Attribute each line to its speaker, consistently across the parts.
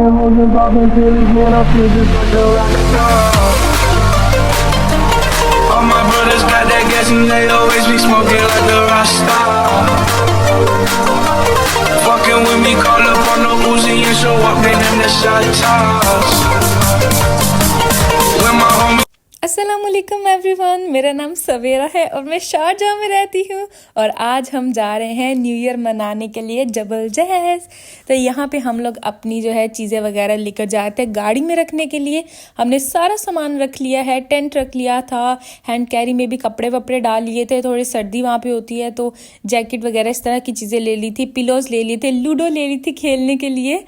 Speaker 1: wasn't popping pills, man, I'm flipping for the rock. All my brothers got that gas and they always be smoking like a Rasta. Fucking with me, call up on the Uzi and show up in them the shot toss. When my homie
Speaker 2: अस्सलामुअलैकुम everyone, मेरा नाम सवेरा है और मैं Sharjah में रहती हूँ। और आज हम जा रहे हैं न्यू ईयर मनाने के लिए जबल जैज। तो यहाँ पे हम लोग अपनी जो है चीज़ें वगैरह लेकर जाते हैं गाड़ी में रखने के लिए। हमने सारा सामान रख लिया है, टेंट रख लिया था, हैंड कैरी में भी कपड़े वपड़े डाल लिए थे, थोड़ी सर्दी वहाँ पे होती है तो जैकेट वगैरह इस तरह की चीज़ें ले ली थी, पिलोज ले लिए थे, लूडो ले ली थी खेलने के लिए,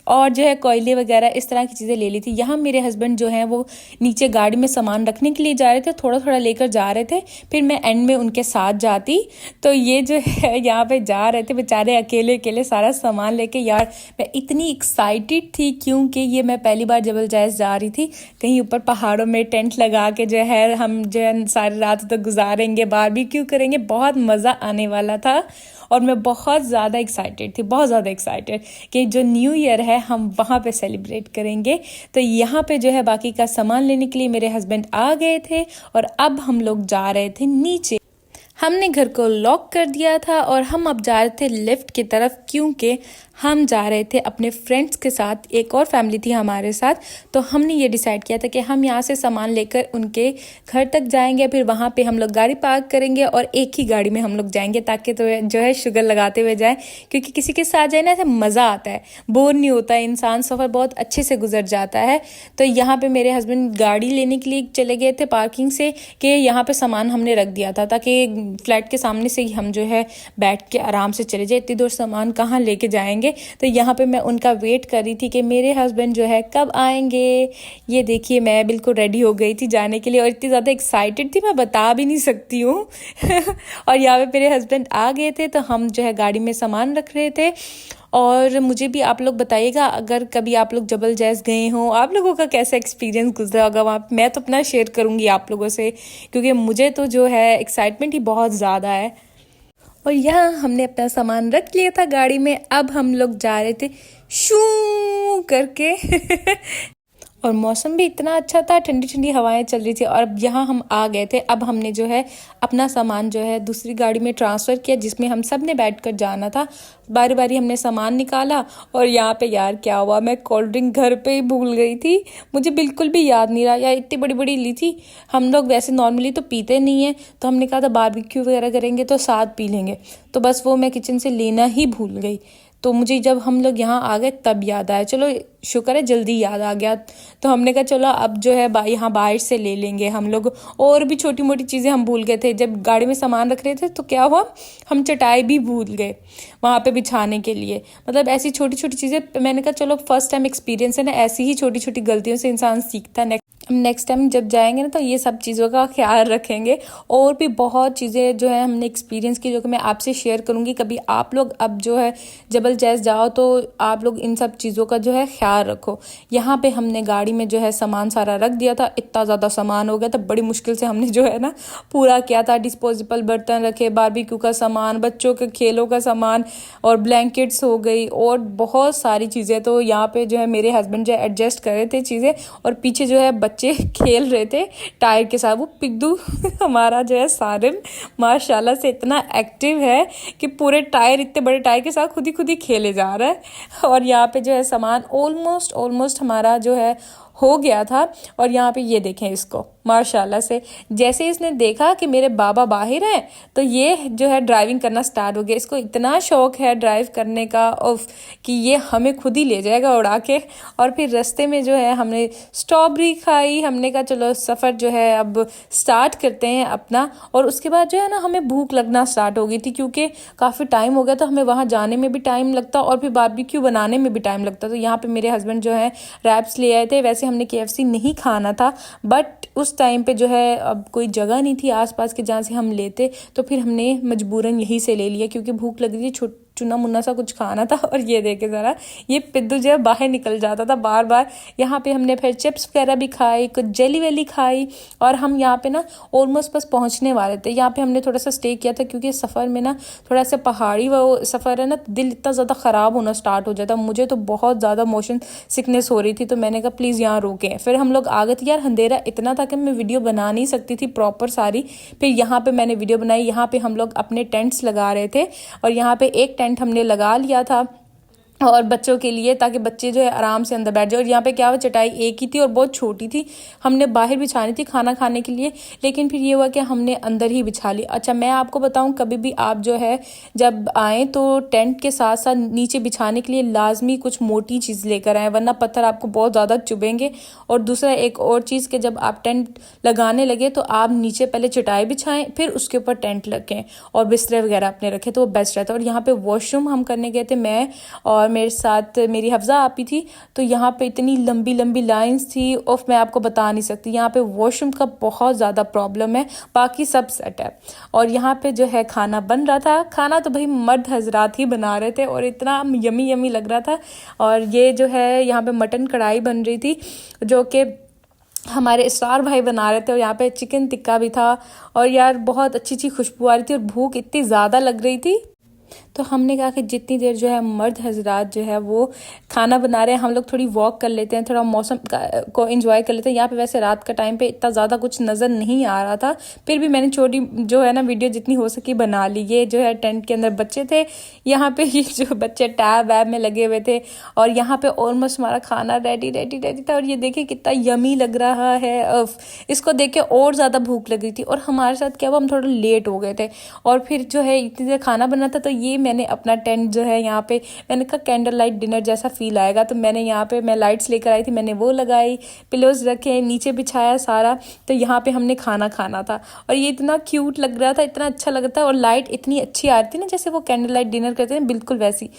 Speaker 2: और जो है कोयले वगैरह इस तरह की चीज़ें ले ली थी। यहाँ मेरे हस्बैंड जो हैं वो नीचे गाड़ी में सामान रखने के लिए जा रहे थे, थोड़ा थोड़ा लेकर जा रहे थे, फिर मैं एंड में उनके साथ जाती। तो ये जो है यहाँ पे जा रहे थे बेचारे अकेले अकेले सारा सामान लेके। यार मैं इतनी एक्साइटेड थी क्योंकि ये मैं पहली बार जबल जैज जा रही थी। कहीं ऊपर पहाड़ों में टेंट लगा के जो है हम जो है सारी रात तो गुजारेंगे, बारबेक्यू करेंगे, बहुत मज़ा आने वाला था। और मैं बहुत ज़्यादा एक्साइटेड थी, बहुत ज़्यादा एक्साइटेड कि जो न्यू ईयर है हम वहाँ पे सेलिब्रेट करेंगे। तो यहाँ पे जो है बाकी का सामान लेने के लिए मेरे हस्बैंड आ गए थे और अब हम लोग जा रहे थे नीचे। हमने घर को लॉक कर दिया था और हम अब जा रहे थे लिफ्ट की तरफ क्योंकि हम जा रहे थे अपने फ्रेंड्स के साथ। एक और फैमिली थी हमारे साथ, तो हमने ये डिसाइड किया था कि हम यहाँ से सामान लेकर उनके घर तक जाएंगे, फिर वहाँ पे हम लोग गाड़ी पार्क करेंगे और एक ही गाड़ी में हम लोग जाएंगे ताकि तो जो है शुगर लगाते हुए जाएं। क्योंकि किसी के साथ जाए ना तो मज़ा आता है, बोर नहीं होता है इंसान, सफ़र बहुत अच्छे से गुजर जाता है। तो यहाँ पर मेरे हस्बैंड गाड़ी लेने के लिए चले गए थे पार्किंग से कि यहाँ पर सामान हमने रख दिया था ताकि फ्लैट के सामने से ही हम जो है बैठ के आराम से चले जाए, इतनी दूर सामान कहाँ लेके जाएंगे। तो यहाँ पे मैं उनका वेट कर रही थी कि मेरे हस्बैंड जो है कब आएंगे। ये देखिए मैं बिल्कुल रेडी हो गई थी जाने के लिए और इतनी ज़्यादा एक्साइटेड थी मैं बता भी नहीं सकती हूँ। और यहाँ पे मेरे हस्बैंड आ गए थे तो हम जो है गाड़ी में सामान रख रहे थे। और मुझे भी आप लोग बताइएगा अगर कभी आप लोग जबल जैज गए हों, आप लोगों का कैसा एक्सपीरियंस गुजरा होगा वहाँ पे। मैं तो अपना शेयर करूँगी आप लोगों से क्योंकि मुझे तो जो है एक्साइटमेंट ही बहुत ज़्यादा है। और यहाँ हमने अपना सामान रख लिया था गाड़ी में, अब हम लोग जा रहे थे शू करके। और मौसम भी इतना अच्छा था, ठंडी ठंडी हवाएं चल रही थी। और अब यहाँ हम आ गए थे, अब हमने जो है अपना सामान जो है दूसरी गाड़ी में ट्रांसफ़र किया जिसमें हम सब ने बैठ कर जाना था। बारी बारी हमने सामान निकाला और यहाँ पे यार क्या हुआ, मैं कोल्ड ड्रिंक घर पे ही भूल गई थी, मुझे बिल्कुल भी याद नहीं रहा यार, इतनी बड़ी बड़ी ली थी। हम लोग वैसे नॉर्मली तो पीते नहीं हैं, तो हमने कहा था बारबेक्यू वगैरह करेंगे तो साथ पी लेंगे, तो बस वो मैं किचन से लेना ही भूल गई। तो मुझे जब हम लोग यहाँ आ गए तब याद आया, चलो शुक्र है जल्दी याद आ गया। तो हमने कहा चलो अब जो है यहाँ बाहर से ले लेंगे हम लोग। और भी छोटी मोटी चीज़ें हम भूल गए थे, जब गाड़ी में सामान रख रहे थे तो क्या हुआ हम चटाई भी भूल गए वहाँ पे बिछाने के लिए। मतलब ऐसी छोटी छोटी चीज़ें, मैंने कहा चलो फर्स्ट टाइम एक्सपीरियंस है ना, ऐसी ही छोटी छोटी गलतियों से इंसान सीखता है। नेक्स्ट टाइम जब जाएंगे ना तो ये सब चीज़ों का ख्याल रखेंगे। और भी बहुत चीज़ें जो है हमने एक्सपीरियंस की जो कि मैं आपसे शेयर करूँगी। कभी आप लोग अब जो है जबल जैज जाओ तो आप लोग इन सब चीज़ों का जो है ख्याल रखो। यहाँ पे हमने गाड़ी में जो है सामान सारा रख दिया था, इतना ज़्यादा सामान हो गया था, बड़ी मुश्किल से हमने जो है ना पूरा किया था। डिस्पोजेबल बर्तन रखे, बारबेक्यू का सामान, बच्चों के खेलों का सामान और ब्लैंकेट्स हो गई और बहुत सारी चीज़ें। तो यहाँ पे जो है मेरे हस्बैंड जो है एडजस्ट कर रहे थे चीज़ें और पीछे जो है बच्चे खेल रहे थे टायर के साथ। वो पिद्दू हमारा जो है सारिम माशाल्लाह से इतना एक्टिव है कि पूरे टायर, इतने बड़े टायर के साथ खुद ही खेले जा रहा है। और यहाँ पे जो है सामान ऑलमोस्ट हमारा जो है हो गया था। और यहाँ पे ये देखें इसको माशाल्लाह से, जैसे इसने देखा कि मेरे बाबा बाहर हैं तो ये जो है ड्राइविंग करना स्टार्ट हो गया। इसको इतना शौक है ड्राइव करने का और कि ये हमें खुद ही ले जाएगा उड़ा के। और फिर रास्ते में जो है हमने स्ट्रॉबेरी खाई, हमने कहा चलो सफ़र जो है अब स्टार्ट करते हैं अपना। और उसके बाद जो है ना हमें भूख लगना स्टार्ट हो गई थी क्योंकि काफ़ी टाइम हो गया था, हमें वहाँ जाने में भी टाइम लगता और फिर बारबेक्यू बनाने में भी टाइम लगता। तो यहाँ पे मेरे हस्बैंड जो है रैप्स ले आए थे। वैसे हमने KFC नहीं खाना था बट उस टाइम पे जो है अब कोई जगह नहीं थी आसपास के जहाँ से हम लेते, तो फिर हमने मजबूरन यहीं से ले लिया क्योंकि भूख लग रही थी। चुना मुन्ना सा कुछ खाना था। और ये देखे ज़रा, ये पिद्दू जो है बाहर निकल जाता था बार बार। यहाँ पे हमने फिर चिप्स वगैरह भी खाई, कुछ जेली वेली खाई, और हम यहाँ पे ना ऑलमोस्ट बस पहुँचने वाले थे। यहाँ पे हमने थोड़ा सा स्टे किया था क्योंकि सफ़र में ना थोड़ा सा पहाड़ी वो सफ़र है ना, दिल इतना ज़्यादा ख़राब होना स्टार्ट हो जाता। मुझे तो बहुत ज़्यादा मोशन सिकनेस हो रही थी, तो मैंने कहा प्लीज़ यहाँ रुकें। फिर हम लोग आ गए थे। यार अंधेरा इतना था कि मैं वीडियो बना नहीं सकती थी प्रॉपर सारी। फिर यहाँ पे मैंने वीडियो बनाई। यहाँ पे हम लोग अपने टेंट्स लगा रहे थे, और यहाँ पे एक टेंट हमने लगा लिया था और बच्चों के लिए, ताकि बच्चे जो है आराम से अंदर बैठ जाए। और यहाँ पे क्या हुआ, चटाई एक ही थी और बहुत छोटी थी, हमने बाहर बिछानी थी खाना खाने के लिए, लेकिन फिर ये हुआ कि हमने अंदर ही बिछा ली। अच्छा मैं आपको बताऊं, कभी भी आप जो है जब आएँ तो टेंट के साथ साथ नीचे बिछाने के लिए लाजमी कुछ मोटी चीज़ लेकर आएँ, वरना पत्थर आपको बहुत ज़्यादा चुभेंगे। और दूसरा एक और चीज़ कि जब आप टेंट लगाने लगे तो आप नीचे पहले चटाई बिछाएं, फिर उसके ऊपर टेंट रखें और बिस्तरे वगैरह अपने रखें, तो वो बेस्ट रहता है। और यहाँ पे वॉशरूम हम करने गए थे, मैं और मेरे साथ मेरी हफ्जा आपी थी। तो यहाँ पे इतनी लंबी लंबी लाइंस थी, और मैं आपको बता नहीं सकती। यहाँ पे वॉशरूम का बहुत ज़्यादा प्रॉब्लम है, बाकी सब सेट है। और यहाँ पे जो है खाना बन रहा था। खाना तो भाई मर्द हजरात ही बना रहे थे और इतना यमी यमी लग रहा था। और ये जो है यहाँ पे मटन कढ़ाई बन रही थी, जो कि हमारे स्टार भाई बना रहे थे, और यहाँ पे चिकन टिक्का भी था। और यार बहुत अच्छी अच्छी खुशबू आ रही थी और भूख इतनी ज़्यादा लग रही थी। तो हमने कहा कि जितनी देर जो है मर्द हजरात जो है वो खाना बना रहे हैं, हम लोग थोड़ी वॉक कर लेते हैं, थोड़ा मौसम को एंजॉय कर लेते हैं। यहाँ पे वैसे रात का टाइम पे इतना ज़्यादा कुछ नज़र नहीं आ रहा था, फिर भी मैंने छोटी जो है ना वीडियो जितनी हो सकी बना ली। ये जो है टेंट के अंदर बच्चे थे, यहाँ पे ये जो बच्चे टैब वैब में लगे हुए थे, और यहाँ पे ऑलमोस्ट हमारा खाना रेडी रेडी रेडी था। और ये देखिए कितना यमी लग रहा है, इसको देख के और ज़्यादा भूख लग रही थी। और हमारे साथ क्या हुआ, हम थोड़ा लेट हो गए थे, और फिर जो है इतनी देर खाना बना था, तो ये मैंने अपना टेंट जो है यहाँ पे, मैंने कहा कैंडल लाइट डिनर जैसा फील आएगा, तो मैंने यहाँ पे मैं लाइट्स लेकर आई थी, मैंने वो लगाई, पिलोज रखे, नीचे बिछाया सारा। तो यहाँ पे हमने खाना खाना था, और ये इतना क्यूट लग रहा था, इतना अच्छा लग रहा था, और लाइट इतनी अच्छी आ रही थी ना, जैसे वो कैंडल लाइट डिनर करते हैं बिल्कुल वैसी।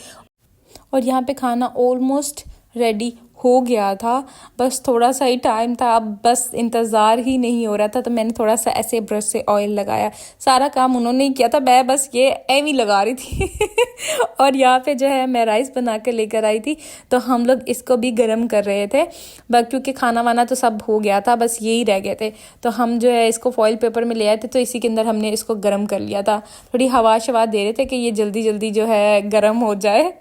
Speaker 2: और यहाँ पे खाना ऑलमोस्ट रेडी हो गया था, बस थोड़ा सा ही टाइम था, अब बस इंतज़ार ही नहीं हो रहा था। तो मैंने थोड़ा सा ऐसे ब्रश से ऑयल लगाया, सारा काम उन्होंने ही किया था, मैं बस ये एवी लगा रही थी। और यहाँ पे जो है मैं राइस बना के लेकर आई थी, तो हम लोग इसको भी गर्म कर रहे थे, क्योंकि खाना वाना तो सब हो गया था, बस यही रह गए थे। तो हम जो है इसको फॉइल पेपर में ले आए थे, तो इसी के अंदर हमने इसको गर्म कर लिया था। थोड़ी हवा शवा दे रहे थे कि ये जल्दी जल्दी जो है गर्म हो जाए।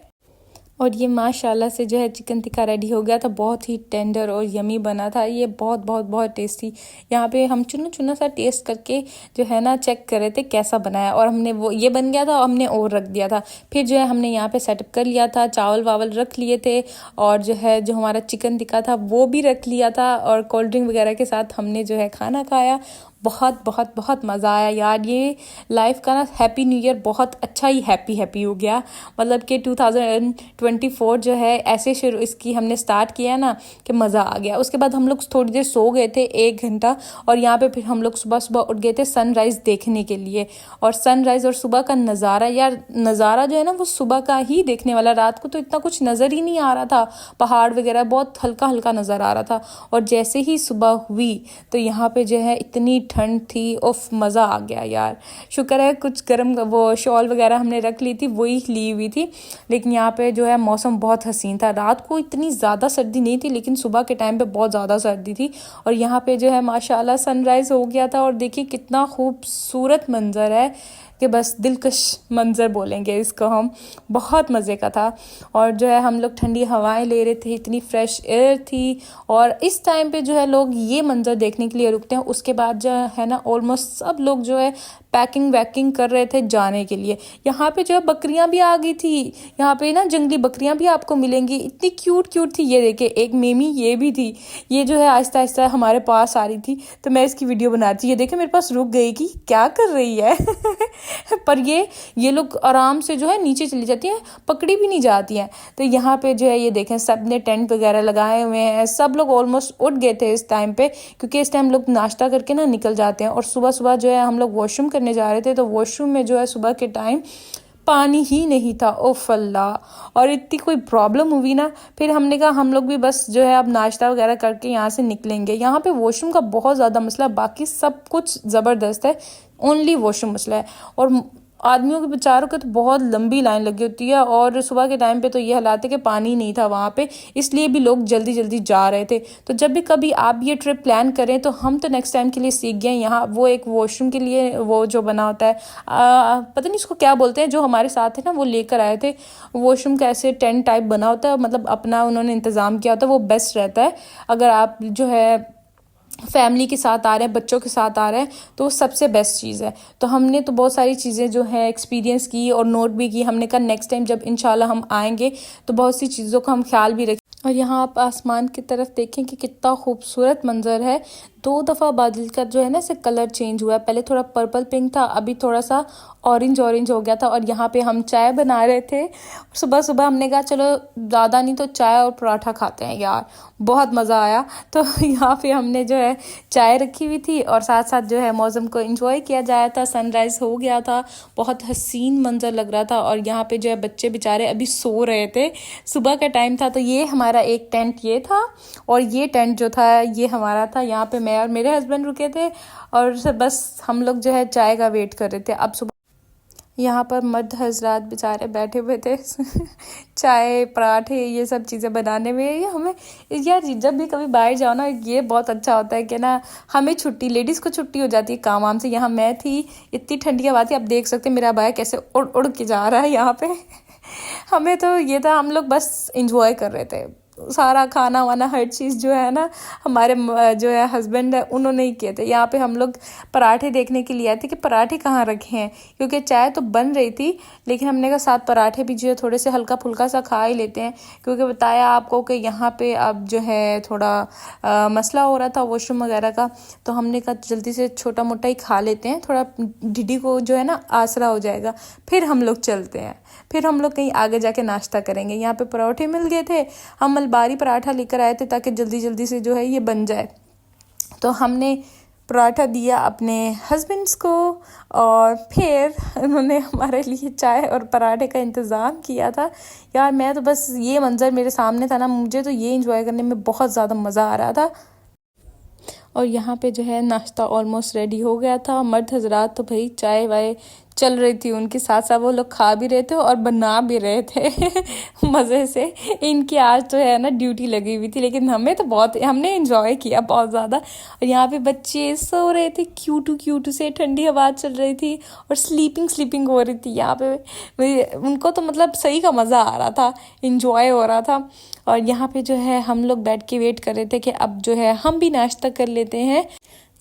Speaker 2: और ये माशाल्लाह से जो है चिकन टिक्का रेडी हो गया था, बहुत ही टेंडर और यमी बना था। ये बहुत बहुत बहुत टेस्टी। यहाँ पे हम चुना चुना सा टेस्ट करके जो है ना चेक कर रहे थे कैसा बनाया, और हमने वो ये बन गया था, हमने और रख दिया था। फिर जो है हमने यहाँ पे सेटअप कर लिया था, चावल वावल रख लिए थे, और जो है जो हमारा चिकन टिक्का था वो भी रख लिया था, और कोल्ड ड्रिंक वगैरह के साथ हमने जो है खाना खाया। बहुत बहुत बहुत मज़ा आया यार। ये लाइफ का ना हैप्पी न्यू ईयर बहुत अच्छा ही हैप्पी हो गया। मतलब कि 2024 जो है ऐसे शुरू इसकी हमने स्टार्ट किया ना कि मज़ा आ गया। उसके बाद हम लोग थोड़ी देर सो गए थे 1 घंटा, और यहाँ पे फिर हम लोग सुबह सुबह उठ गए थे सनराइज़ देखने के लिए। और सनराइज़ और सुबह का नज़ारा, यार नज़ारा जो है ना वो सुबह का ही देखने वाला, रात को तो इतना कुछ नज़र ही नहीं आ रहा था, पहाड़ वगैरह बहुत हल्का हल्का नज़र आ रहा था। और जैसे ही सुबह हुई तो यहाँ पे जो है इतनी ठंड थी, उफ मज़ा आ गया यार। शुक्र है कुछ गर्म वो शॉल वगैरह हमने रख ली थी, वही ली हुई थी। लेकिन यहाँ पे जो है मौसम बहुत हसीन था, रात को इतनी ज़्यादा सर्दी नहीं थी, लेकिन सुबह के टाइम पे बहुत ज़्यादा सर्दी थी। और यहाँ पे जो है माशाल्लाह सनराइज़ हो गया था, और देखिए कितना खूबसूरत मंजर है कि बस दिलकश मंजर बोलेंगे इसको हम। बहुत मज़े का था। और जो है हम लोग ठंडी हवाएं ले रहे थे, इतनी फ्रेश एयर थी। और इस टाइम पे जो है लोग ये मंजर देखने के लिए रुकते हैं। उसके बाद जो है ना ऑलमोस्ट सब लोग जो है पैकिंग वैकिंग कर रहे थे जाने के लिए। यहाँ पे जो है बकरियां भी आ गई थी, यहाँ पे ना जंगली बकरियां भी आपको मिलेंगी, इतनी क्यूट क्यूट थी। ये देखिए एक मेमी ये भी थी, ये जो है आहिस्ता आहिस्ता हमारे पास आ रही थी, तो मैं इसकी वीडियो बना रही थी। ये देखे मेरे पास रुक गई कि क्या कर रही है। पर ये लोग आराम से जो है नीचे चली जाती हैं, पकड़ी भी नहीं जाती हैं। तो यहाँ पे जो है ये देखें सब ने टेंट वगैरह लगाए हुए हैं, सब लोग ऑलमोस्ट उठ गए थे इस टाइम पे, क्योंकि इस टाइम लोग नाश्ता करके ना निकल जाते हैं। और सुबह सुबह जो है हम लोग वॉशरूम करने जा रहे थे, तो वॉशरूम में जो है सुबह के टाइम पानी ही नहीं था। ओफ अल्लाह। और इतनी कोई प्रॉब्लम हुई ना, फिर हमने कहा हम लोग भी बस जो है अब नाश्ता वगैरह करके यहाँ से निकलेंगे। यहाँ पे वॉशरूम का बहुत ज़्यादा मसला, बाकी सब कुछ ज़बरदस्त है, ओनली वॉशरूम मसला है। और आदमियों के बेचारों के तो बहुत लंबी लाइन लगी होती है, और सुबह के टाइम पे तो ये हालात है कि पानी नहीं था वहाँ पे, इसलिए भी लोग जल्दी जल्दी जा रहे थे। तो जब भी कभी आप ये ट्रिप प्लान करें तो हम तो नेक्स्ट टाइम के लिए सीख गए। यहाँ वो एक वॉशरूम के लिए वो जो बना होता है, पता नहीं इसको क्या बोलते हैं, जो हमारे साथ है ना वो लेकर आए थे। वॉशरूम का ऐसे टेंट टाइप बना होता है, मतलब अपना उन्होंने इंतज़ाम किया होता है, वो बेस्ट रहता है अगर आप जो है फैमिली के साथ आ रहे हैं, बच्चों के साथ आ रहे हैं, तो वो सबसे बेस्ट चीज़ है। तो हमने तो बहुत सारी चीज़ें जो है एक्सपीरियंस की और नोट भी की। हमने कहा नेक्स्ट टाइम जब इंशाल्लाह हम आएंगे तो बहुत सी चीज़ों का हम ख्याल भी रखें। और यहाँ आप आसमान की तरफ देखें कि कितना खूबसूरत मंजर है। 2 दफ़ा बादल का जो है ना इसे कलर चेंज हुआ है, पहले थोड़ा पर्पल पिंक था, अभी थोड़ा सा ऑरेंज ऑरेंज हो गया था। और यहाँ पे हम चाय बना रहे थे सुबह सुबह, हमने कहा चलो ज़्यादा नहीं तो चाय और पराठा खाते हैं यार, बहुत मज़ा आया। तो यहाँ पे हमने जो है चाय रखी हुई थी और साथ साथ जो है मौसम को एंजॉय किया जाया था। सनराइज़ हो गया था, बहुत हसीन मंजर लग रहा था। और यहाँ पे जो है बच्चे बेचारे अभी सो रहे थे, सुबह का टाइम था। तो ये हमारा एक टेंट ये था, और ये टेंट जो था ये हमारा था। यहाँ पे मैं और मेरे हस्बैंड रुके थे, और बस हम लोग जो है चाय का वेट कर रहे थे। अब सुबह यहाँ पर मर्द हजरात बेचारे बैठे हुए थे चाय पराठे ये सब चीज़ें बनाने में। ये हमें यार जब भी कभी बाहर जाओ ना, ये बहुत अच्छा होता है कि ना हमें छुट्टी, लेडीज़ को छुट्टी हो जाती है काम वाम से। यहाँ मैं थी, इतनी ठंडी हवा थी, आप देख सकते हैं मेरा भाई कैसे उड़ उड़ के जा रहा है यहाँ पे हमें तो ये था, हम लोग बस इंजॉय कर रहे थे। सारा खाना वाना हर चीज़ जो है ना हमारे जो है हस्बैंड है उन्होंने ही किए थे। यहाँ पे हम लोग पराठे देखने के लिए आए थे कि पराठे कहाँ रखे हैं, क्योंकि चाय तो बन रही थी, लेकिन हमने कहा साथ पराठे भी जो है थोड़े से हल्का फुल्का सा खा ही लेते हैं। क्योंकि बताया आपको कि यहाँ पे अब जो है थोड़ा मसला हो रहा था वॉशरूम वगैरह का, तो हमने कहा जल्दी से छोटा मोटा ही खा लेते हैं, थोड़ा ढिडी को जो है ना आसरा हो जाएगा, फिर हम लोग चलते हैं, फिर हम लोग कहीं आगे जाके नाश्ता करेंगे। यहाँ पे पराठे मिल गए थे, हम मलबारी पराठा लेकर आए थे ताकि जल्दी जल्दी से जो है ये बन जाए। तो हमने पराठा दिया अपने हस्बैंड्स को, और फिर उन्होंने हमारे लिए चाय और पराठे का इंतज़ाम किया था। यार मैं तो बस ये मंज़र मेरे सामने था ना, मुझे तो ये इंजॉय करने में बहुत ज़्यादा मज़ा आ रहा था। और यहाँ पे जो है नाश्ता ऑलमोस्ट रेडी हो गया था। मर्द हजरात तो भाई चाय वाय चल रही थी उनके साथ साथ, वो लोग खा भी रहे थे और बना भी रहे थे मज़े से। इनकी आज तो है ना ड्यूटी लगी हुई थी, लेकिन हमें तो बहुत, हमने एंजॉय किया बहुत ज़्यादा। और यहाँ पे बच्चे सो रहे थे क्यूटू क्यूटू से, ठंडी हवा चल रही थी और स्लीपिंग हो रही थी यहाँ पे। उनको तो मतलब सही का मज़ा आ रहा था, इंजॉय हो रहा था। और यहाँ पे जो है हम लोग बैठ के वेट कर रहे थे कि अब जो है हम भी नाश्ता कर लेते हैं।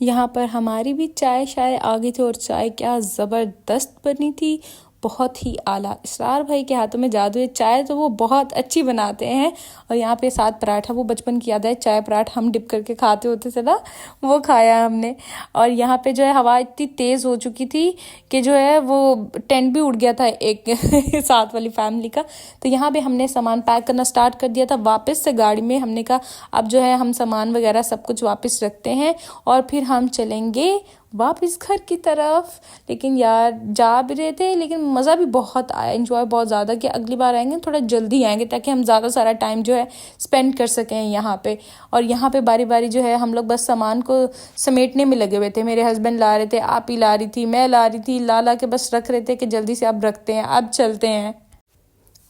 Speaker 2: यहाँ पर हमारी भी चाय शाय आ गई थी, और चाय क्या ज़बरदस्त बनी थी, बहुत ही आला। इसरार भाई के हाथों में जादू है, चाय तो वो बहुत अच्छी बनाते हैं। और यहाँ पे साथ पराठा, वो बचपन की याद है, चाय पराठा हम डिप करके खाते होते थे ना, वो खाया हमने। और यहाँ पे जो है हवा इतनी तेज़ हो चुकी थी कि जो है वो टेंट भी उड़ गया था एक साथ वाली फैमिली का। तो यहाँ पे हमने सामान पैक करना स्टार्ट कर दिया था वापस से गाड़ी में। हमने कहा अब जो है हम सामान वगैरह सब कुछ वापस रखते हैं और फिर हम चलेंगे वापस घर की तरफ। लेकिन यार जा भी रहे थे, लेकिन मज़ा भी बहुत आया, इंजॉय बहुत ज़्यादा कि अगली बार आएंगे थोड़ा जल्दी आएंगे ताकि हम ज़्यादा सारा टाइम जो है स्पेंड कर सकें यहाँ पे। और यहाँ पे बारी बारी जो है हम लोग बस सामान को समेटने में लगे हुए थे। मेरे हस्बैंड ला रहे थे, आप ही ला रही थी, मैं ला रही थी, ला के बस रख रहे थे कि जल्दी से अब रखते हैं, अब चलते हैं।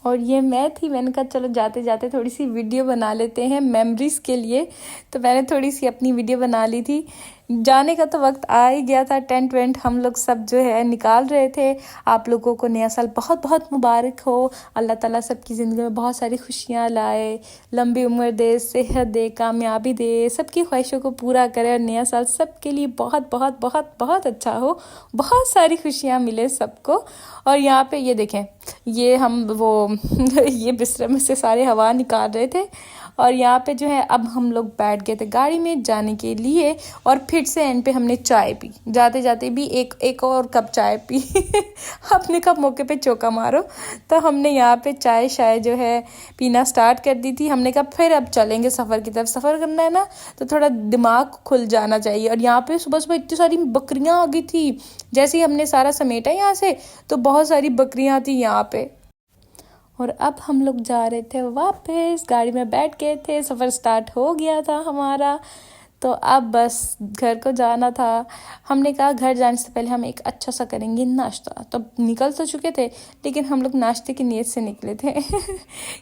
Speaker 2: और ये मैं थी, मैंने कहा चलो जाते जाते थोड़ी सी वीडियो बना लेते हैं मेमोरीज़ के लिए। तो मैंने थोड़ी सी अपनी वीडियो बना ली थी। जाने का तो वक्त आ ही गया था, टेंट वेंट हम लोग सब जो है निकाल रहे थे। आप लोगों को नया साल बहुत बहुत मुबारक हो, अल्लाह ताला सबकी ज़िंदगी में बहुत सारी खुशियाँ लाए, लंबी उम्र दे, सेहत दे, कामयाबी दे, सबकी ख्वाहिशों को पूरा करे। और नया साल सबके लिए बहुत बहुत बहुत बहुत अच्छा हो, बहुत सारी खुशियाँ मिले सबको। और यहाँ पे ये देखें, ये हम वो ये बिस्तर में से सारे हवा निकाल रहे थे। और यहाँ पे जो है अब हम लोग बैठ गए थे गाड़ी में जाने के लिए। और फिर से एंड पे हमने चाय पी, जाते जाते भी एक और कप चाय पी अपने कप मौके पे चौका मारो। तो हमने यहाँ पे चाय शाय जो है पीना स्टार्ट कर दी थी। हमने कहा फिर अब चलेंगे सफ़र की तरफ, सफ़र करना है ना तो थोड़ा दिमाग खुल जाना चाहिए। और यहाँ पे सुबह सुबह इतनी सारी बकरियाँ आ गई थी, जैसे ही हमने सारा समेटा यहाँ से तो बहुत सारी बकरियाँ थी यहाँ पे। और अब हम लोग जा रहे थे वापस, गाड़ी में बैठ गए थे, सफ़र स्टार्ट हो गया था हमारा। तो अब बस घर को जाना था। हमने कहा घर जाने से पहले हम एक अच्छा सा करेंगे नाश्ता। तो निकल तो चुके थे, लेकिन हम लोग नाश्ते की नीयत से निकले थे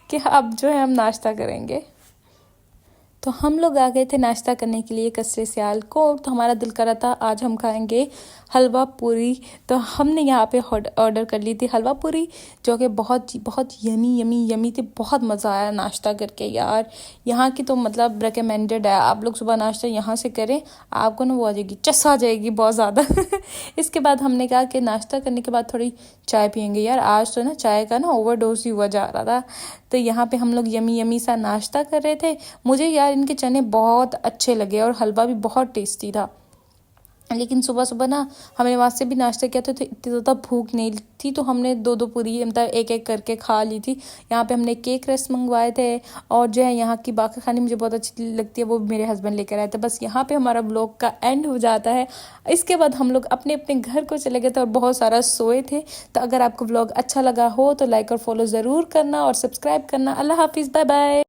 Speaker 2: कि अब जो है हम नाश्ता करेंगे। तो हम लोग आ गए थे नाश्ता करने के लिए कसरे सियाल को। तो हमारा दिल कर रहा था आज हम खाएंगे हलवा पूरी। तो हमने यहाँ पे ऑर्डर कर ली थी हलवा पूरी, जो कि बहुत बहुत यमी यमी यमी थी। बहुत मज़ा आया नाश्ता करके यार। यहाँ की तो मतलब रिकमेंडेड है, आप लोग सुबह नाश्ता यहाँ से करें, आपको ना वो आ जाएगी, चस आ जाएगी बहुत ज़्यादा। इसके बाद हमने कहा कि नाश्ता करने के बाद थोड़ी चाय पियेंगे यार। आज तो ना चाय का ना ओवरडोज ही हुआ जा रहा था। तो यहाँ पे हम लोग यमी यमी सा नाश्ता कर रहे थे। मुझे यार इनके चने बहुत अच्छे लगे और हलवा भी बहुत टेस्टी था। लेकिन सुबह सुबह ना हमने वहाँ से भी नाश्ता किया था, तो इतनी ज़्यादा भूख नहीं थी, तो हमने दो दो पूरी मतलब एक एक करके खा ली थी। यहाँ पे हमने केक रस मंगवाए थे, और जो है यहाँ की बाकी खानी मुझे बहुत अच्छी लगती है, वो मेरे हस्बैंड लेकर आए थे। बस यहाँ पे हमारा ब्लॉग का एंड हो जाता है। इसके बाद हम लोग अपने अपने घर को चले गए थे और बहुत सारा सोए थे। तो अगर आपको ब्लॉग अच्छा लगा हो तो लाइक और फॉलो ज़रूर करना और सब्सक्राइब करना। अल्लाह हाफिज़, बाय बाय।